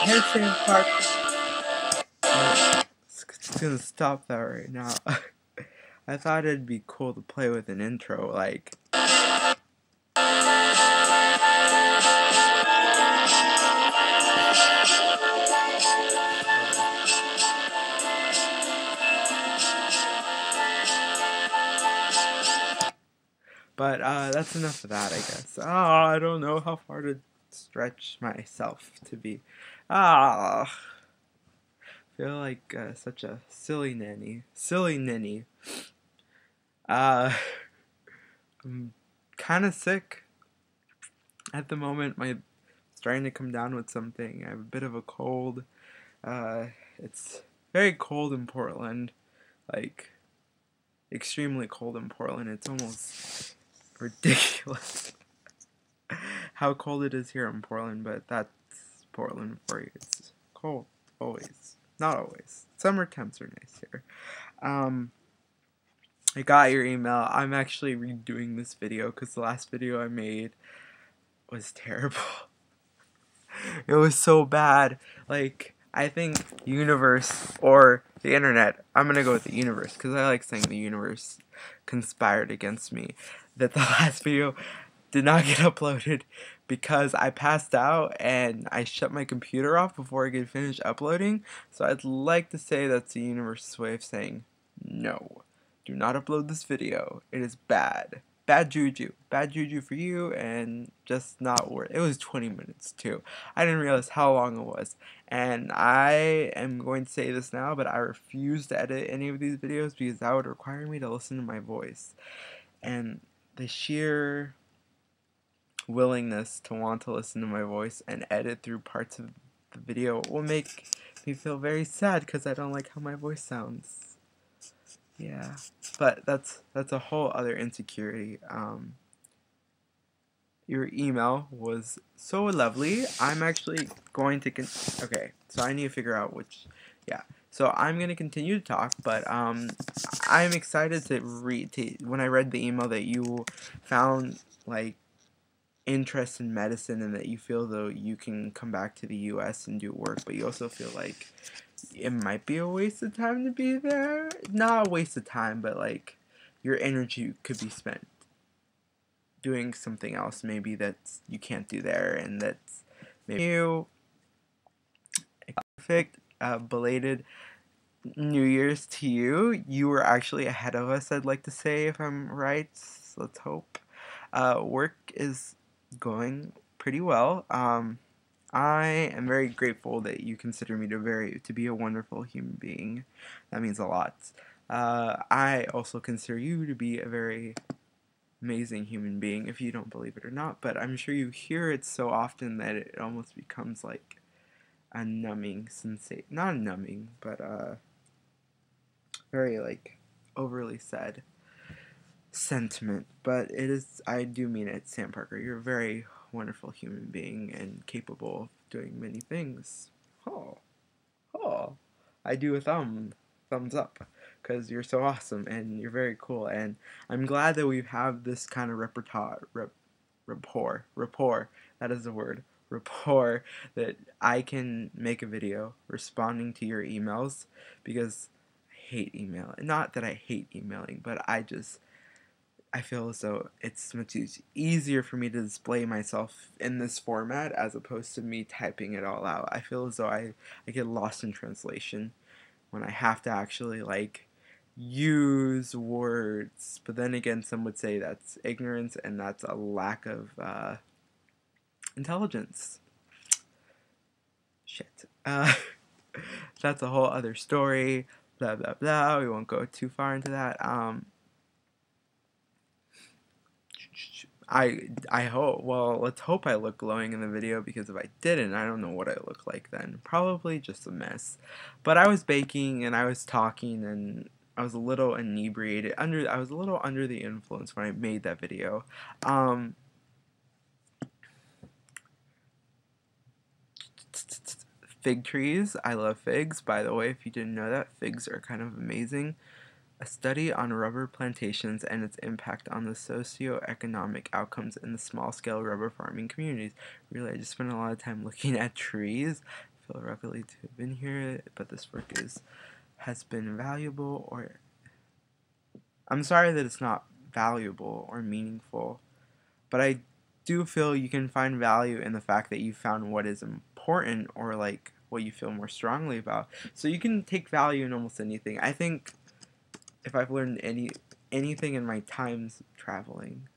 Handstand park. It's gonna stop that right now. I thought it'd be cool to play with an intro, like. But that's enough of that, I guess. I don't know how far to stretch myself to be. I feel like such a silly ninny. Silly ninny. I'm kind of sick at the moment. My starting to come down with something. I have a bit of a cold. It's very cold in Portland, like extremely cold in Portland. It's almost ridiculous how cold it is here in Portland, but that's Portland for you. It's cold always, not always. Summer temps are nice here. I got your email. I'm actually redoing this video because the last video I made was terrible. It was so bad. Like, I think universe or the internet, I'm gonna go with the universe because I like saying the universe conspired against me. That the last video did not get uploaded because I passed out and I shut my computer off before I could finish uploading. So I'd like to say that's the universe's way of saying, no, do not upload this video. It is bad. Bad juju. Bad juju for you, and just not worth it. It was 20 minutes too. I didn't realize how long it was. And I am going to say this now, but I refuse to edit any of these videos because that would require me to listen to my voice. And the sheer willingness to want to listen to my voice and edit through parts of the video will make me feel very sad because I don't like how my voice sounds. Yeah, but that's a whole other insecurity. Your email was so lovely. I'm actually going to okay, so I need to figure out which. Yeah, so I'm gonna continue to talk, but I'm excited to read when I read the email that you found like interest in medicine and that you feel though you can come back to the US and do work, but you also feel like it might be a waste of time to be there. Not a waste of time, but like your energy could be spent doing something else maybe that you can't do there, and that's maybe you. Perfect belated New Year's to you. You were actually ahead of us, I'd like to say, if I'm right. Let's hope. Work is going pretty well. I am very grateful that you consider me to be a wonderful human being. That means a lot. I also consider you to be a very amazing human being, if you don't believe it or not, but I'm sure you hear it so often that it almost becomes like a numbing sensation. Not numbing, but very like overly said sentiment. But it is, I do mean it, Sam Parker. You're a very wonderful human being and capable of doing many things. Oh, I do a thumbs up, because you're so awesome and you're very cool, and I'm glad that we have this kind of rapport, that is the word, rapport, that I can make a video responding to your emails, because I hate email. Not that I hate emailing, but I feel as though it's much easier for me to display myself in this format as opposed to me typing it all out. I feel as though I get lost in translation when I have to actually like use words. But then again, some would say that's ignorance and that's a lack of intelligence. Shit. That's a whole other story. Blah blah blah. We won't go too far into that. I hope, well, let's hope I look glowing in the video, because if I didn't, I don't know what I look like then. Probably just a mess. But I was baking and I was talking and I was a little inebriated. I was a little under the influence when I made that video. Fig trees. I love figs, by the way, if you didn't know that. Figs are kind of amazing. A study on rubber plantations and its impact on the socio-economic outcomes in the small-scale rubber farming communities. Really, I just spent a lot of time looking at trees. I feel lucky to have been here, but this work has been valuable, or I'm sorry that it's not valuable or meaningful, but I do feel you can find value in the fact that you found what is important, or like what you feel more strongly about. So you can take value in almost anything. I think if I've learned anything in my times traveling,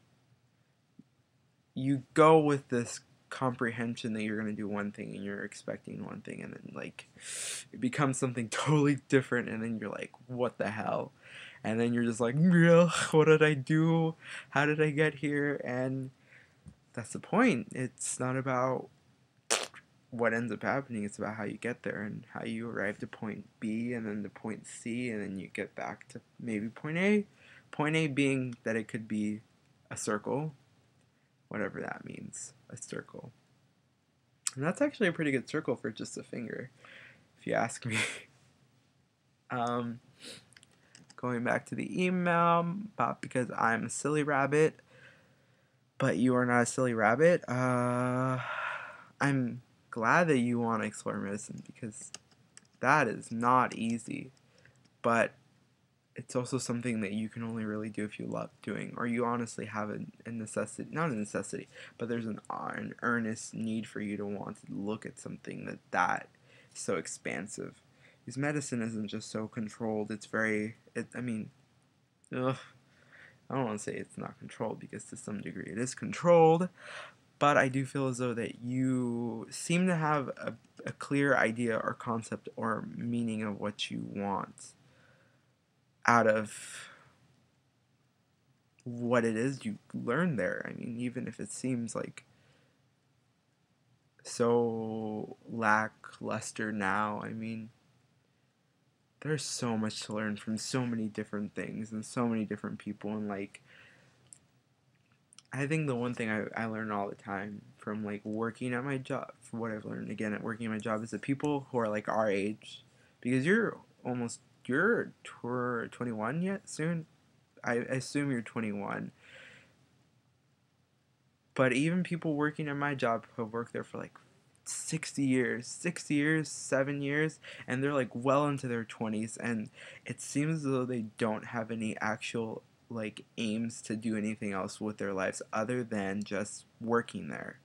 you go with this comprehension that you're going to do one thing and you're expecting one thing, and then like it becomes something totally different, and then you're like, what the hell? And then you're just like, real, what did I do? How did I get here? And that's the point. It's not about what ends up happening. It's about how you get there and how you arrive to point B and then to point C, and then you get back to maybe point A. Point A being that it could be a circle, whatever that means, a circle. And that's actually a pretty good circle for just a finger, if you ask me. um, Going back to the email, but because I'm a silly rabbit, but you are not a silly rabbit, I'm glad that you want to explore medicine, because that is not easy, but it's also something that you can only really do if you love doing, or you honestly have a necessity, not a necessity, but there's an earnest need for you to want to look at something that is so expansive. Because medicine isn't just so controlled, it's very, I mean, ugh, I don't want to say it's not controlled, because to some degree it is controlled, but I do feel as though that you seem to have a clear idea or concept or meaning of what you want out of what it is you learn there. I mean, even if it seems like so lackluster now, I mean, there's so much to learn from so many different things and so many different people, and like, I think the one thing I learn all the time from like working at my job, from what I've learned again at working at my job, is that people who are like our age, because you're 21 yet soon. I assume you're 21. But even people working at my job who have worked there for like 60 years, 7 years, and they're like well into their 20s, and it seems as though they don't have any actual like aims to do anything else with their lives other than just working there.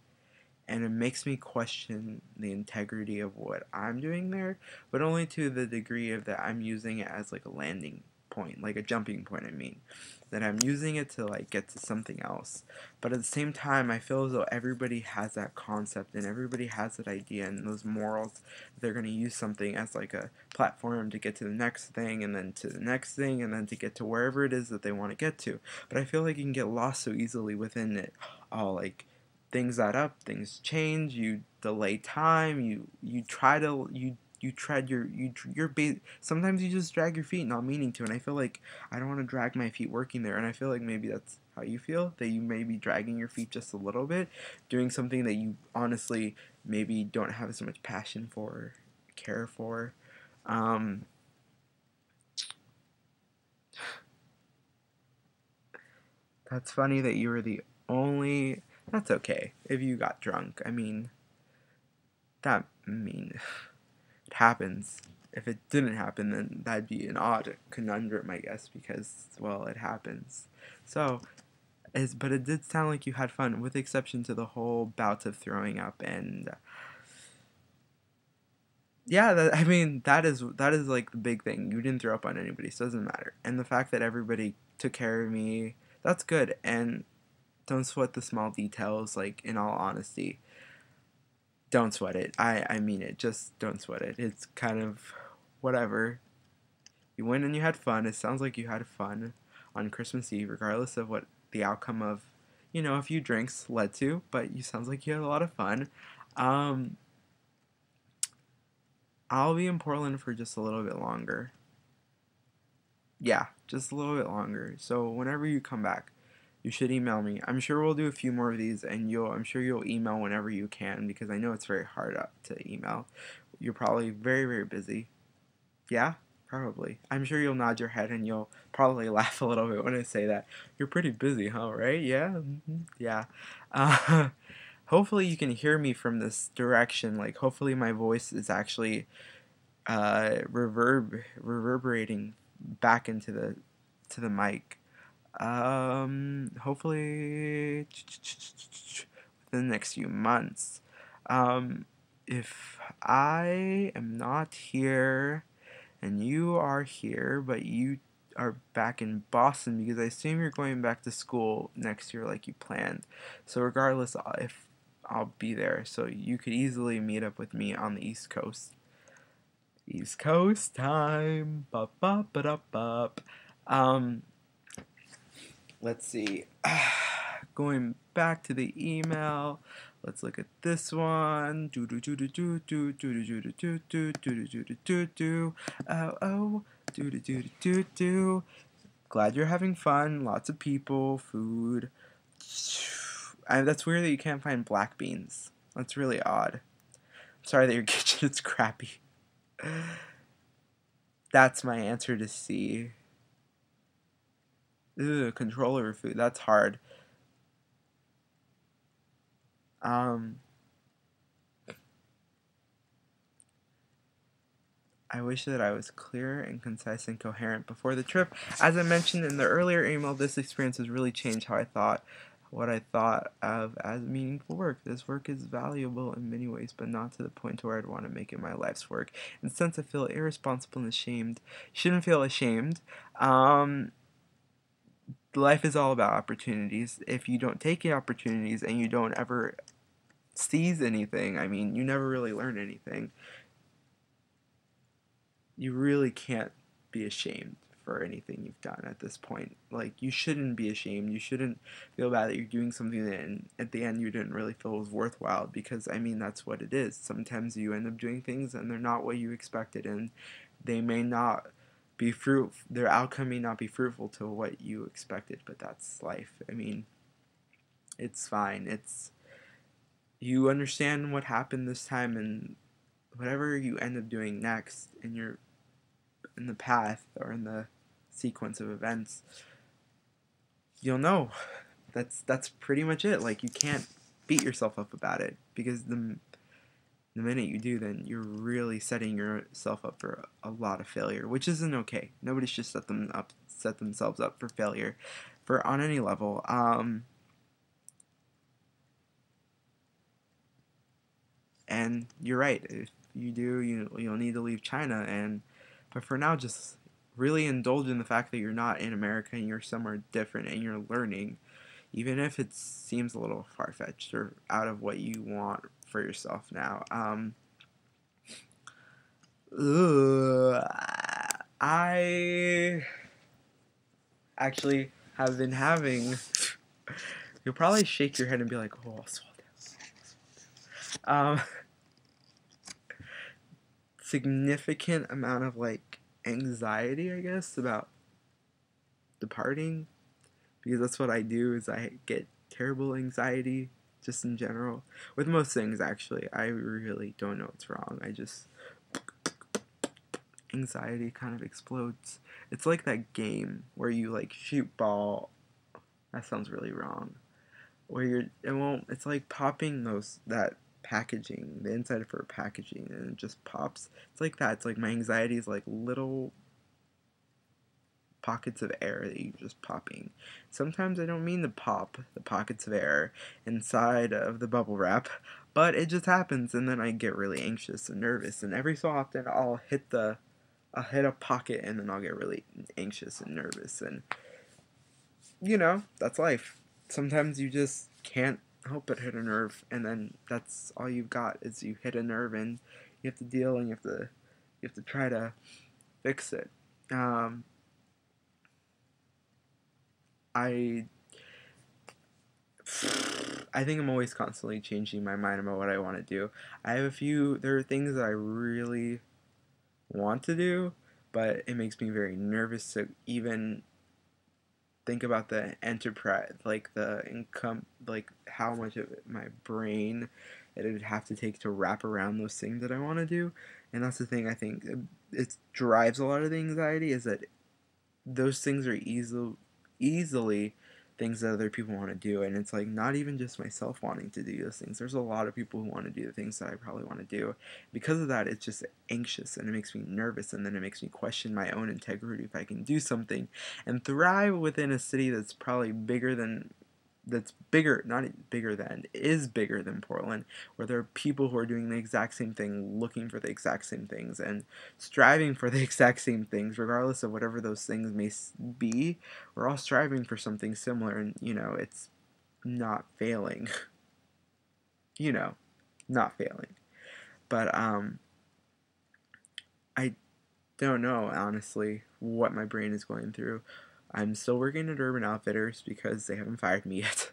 And it makes me question the integrity of what I'm doing there, but only to the degree of that I'm using it as like a landing point, like a jumping point, I mean. That I'm using it to like get to something else. But at the same time, I feel as though everybody has that concept and everybody has that idea and those morals. They're going to use something as like a platform to get to the next thing, and then to the next thing, and then to get to wherever it is that they want to get to. But I feel like you can get lost so easily within it. Oh, like things add up, things change, you delay time, you try to you tread your base. Sometimes you just drag your feet not meaning to, and I feel like I don't want to drag my feet working there, and I feel like maybe that's how you feel, that you may be dragging your feet just a little bit doing something that you honestly maybe don't have as much passion for, care for. um that's funny that you were the only. That's okay if you got drunk. I mean, it happens. If it didn't happen, then that'd be an odd conundrum, I guess, because, well, it happens. So, but it did sound like you had fun, with the exception to the whole bout of throwing up, and yeah, I mean, that is like the big thing. You didn't throw up on anybody, so it doesn't matter. And the fact that everybody took care of me, that's good. And don't sweat the small details. Like, in all honesty, don't sweat it. I mean it. Just don't sweat it. It's kind of whatever. You went and you had fun. It sounds like you had fun on Christmas Eve, regardless of what the outcome of, a few drinks led to. But you sounds like you had a lot of fun. Um, I'll be in Portland for just a little bit longer. Yeah, just a little bit longer. So whenever you come back, you should email me. I'm sure we'll do a few more of these, and I'm sure you'll email whenever you can, because I know it's very hard to email. You're probably very, very busy. Yeah? Probably. I'm sure you'll nod your head and you'll probably laugh a little bit when I say that. You're pretty busy, huh? Right? Yeah. Yeah. Uh, hopefully you can hear me from this direction. Like, hopefully my voice is actually reverberating back into the mic. Hopefully within the next few months. If I am not here and you are here, but you are back in Boston, because I assume you're going back to school next year like you planned. So regardless, if I'll be there, so you could easily meet up with me on the East Coast. East Coast time. Bup, bup, ba, bup. Um, let's see. Going back to the email. Let's look at this one. Do do do do do do do do do do do do do do do do. Oh oh. Do do do do do. Glad you're having fun. Lots of people. Food. That's weird that you can't find black beans. That's really odd. Sorry that your kitchen is crappy. That's my answer to C. Ugh, controller food. That's hard. I wish that I was clear and concise and coherent before the trip. As I mentioned in the earlier email, this experience has really changed what I thought of as meaningful work. This work is valuable in many ways, but not to the point where I'd want to make it my life's work. And since I feel irresponsible and ashamed, you shouldn't feel ashamed. Life is all about opportunities. If you don't take the opportunities and you don't ever seize anything, I mean, you never really learn anything. You really can't be ashamed for anything you've done at this point. Like, you shouldn't be ashamed. You shouldn't feel bad that you're doing something that at the end you didn't really feel was worthwhile, because, I mean, that's what it is. Sometimes you end up doing things and they're not what you expected, and they may not be fruitful. Their outcome may not be fruitful to what you expected, but that's life. I mean, it's fine. You understand what happened this time, and whatever you end up doing next in the path or in the sequence of events, you'll know. That's pretty much it. Like, you can't beat yourself up about it, because the minute you do, then you're really setting yourself up for a lot of failure, which isn't okay. Nobody should set themselves up for failure on any level. And you're right. If you do, you'll need to leave China. But for now, just really indulge in the fact that you're not in America and you're somewhere different and you're learning, even if it seems a little far-fetched or out of what you want for yourself now. I actually have been having. You'll probably shake your head and be like, "Oh, I'll swallow down." Significant amount of anxiety, I guess, about departing, because that's what I do. Is I get terrible anxiety just in general with most things. Actually, I really don't know what's wrong. I just anxiety kind of explodes. It's like that game where you shoot ball. That sounds really wrong. Where it's like popping that packaging, the inside for packaging, and it just pops. It's like that. It's like my anxiety is like little pockets of air that you're just popping. Sometimes I don't mean to pop the pockets of air inside of the bubble wrap, but it just happens, and then I get really anxious and nervous, and every so often I'll hit a pocket, and then I'll get really anxious and nervous, and that's life. Sometimes you just can't help but hit a nerve, and then that's all you've got is you hit a nerve, and you have to deal, and you have to try to fix it. I think I'm always constantly changing my mind about what I want to do. There are things that I really want to do, but it makes me very nervous to even think about the enterprise, like the income, like how much of my brain it would have to take to wrap around those things that I want to do. And that's the thing, I think it drives a lot of the anxiety, is that those things are easily things that other people want to do, and it's like not even just myself wanting to do those things. There's a lot of people who want to do the things that I probably want to do. Because of that, it's just anxious and it makes me nervous, and then it makes me question my own integrity if I can do something and thrive within a city that's probably bigger than that's bigger, not bigger than, is bigger than Portland, where there are people who are doing the exact same thing, looking for the exact same things, and striving for the exact same things, regardless of whatever those things may be. We're all striving for something similar, and, it's not failing. you know, not failing. But, I don't know, honestly, what my brain is going through. I'm still working at Urban Outfitters because they haven't fired me yet.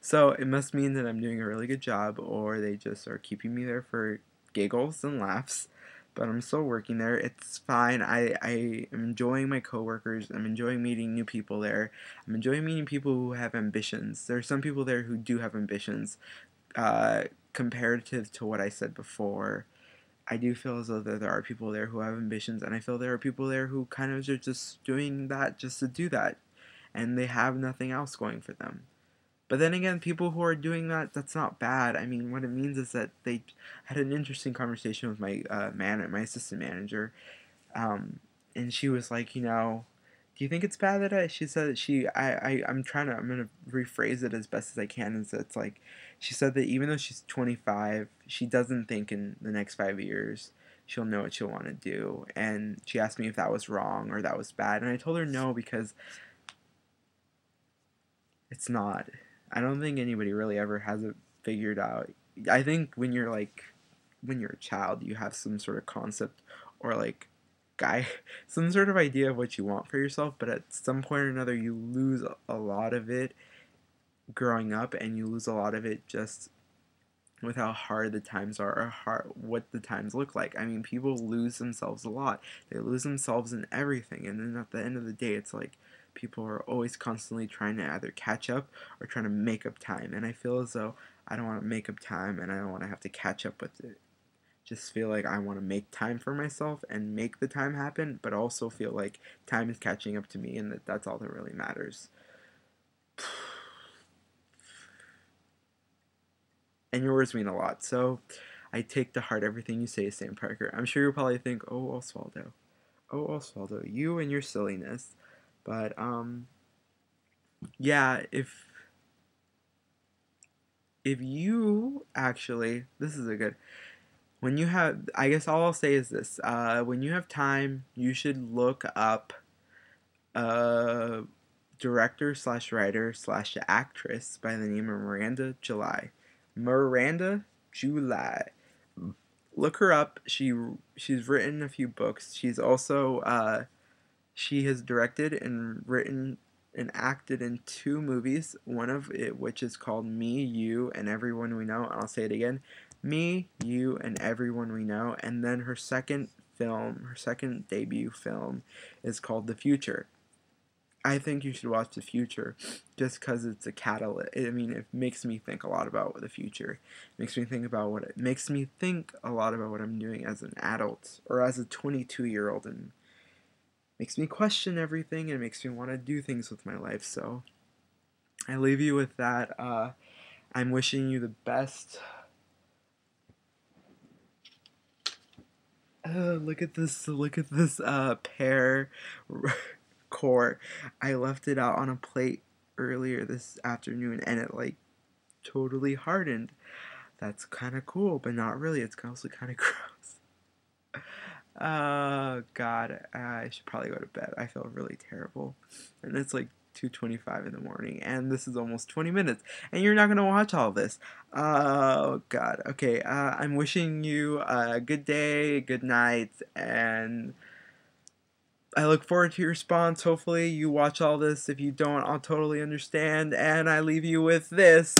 So it must mean that I'm doing a really good job, or they just are keeping me there for giggles and laughs. But I'm still working there. It's fine. I am enjoying my coworkers. I'm enjoying meeting new people there. I'm enjoying meeting people who have ambitions. There are some people there who do have ambitions. Comparative to what I said before, I do feel as though there are people there who have ambitions, and I feel there are people there who kind of are just doing that just to do that, and they have nothing else going for them. But then again, people who are doing that, that's not bad. I mean, what it means is that they had an interesting conversation with my assistant manager, and she was like, do you think it's bad that she said that I'm gonna rephrase it as best as I can, is that it's like, she said that even though she's 25, she doesn't think in the next 5 years she'll know what she'll want to do. And she asked me if that was wrong or that was bad, and I told her no, because it's not. I don't think anybody really ever has it figured out. I think when you're a child, you have some sort of concept, or like guy some sort of idea of what you want for yourself, but at some point or another you lose a lot of it growing up, and you lose a lot of it just with how hard the times are, or what the times look like. I mean, people lose themselves a lot. They lose themselves in everything, and then at the end of the day, it's like people are always constantly trying to either catch up or trying to make up time. And I feel as though I don't want to make up time, and I don't want to have to catch up with it. Just feel like I want to make time for myself and make the time happen, but also feel like time is catching up to me, and that's all that really matters. And your words mean a lot, so I take to heart everything you say, Sam Parker. I'm sure you'll probably think, oh, Oswaldo, you and your silliness. But, yeah, if you actually, this is a good, when you have, I guess all I'll say is this, when you have time, you should look up, director slash writer slash actress by the name of Miranda July. Miranda July. Look her up. She's written a few books. She's also she has directed and written and acted in 2 movies. One of it, which is called Me, You, and Everyone We Know. And I'll say it again: Me, You, and Everyone We Know. And then her second debut film, is called The Future. I think you should watch The Future just because it's a catalyst. I mean, it makes me think a lot about the future. It makes me think a lot about what I'm doing as an adult, or as a 22-year-old, and makes me question everything, and makes me want to do things with my life. So I leave you with that. I'm wishing you the best. Look at this pear core. I left it out on a plate earlier this afternoon, and it like totally hardened. That's kind of cool, but not really. It's also kind of gross. Oh God, I should probably go to bed. I feel really terrible, and it's like 2:25 in the morning, and this is almost 20 minutes, and you're not gonna watch all this. Oh God. Okay. I'm wishing you a good day, good night, and I look forward to your response. Hopefully you watch all this. If you don't, I'll totally understand. And I leave you with this.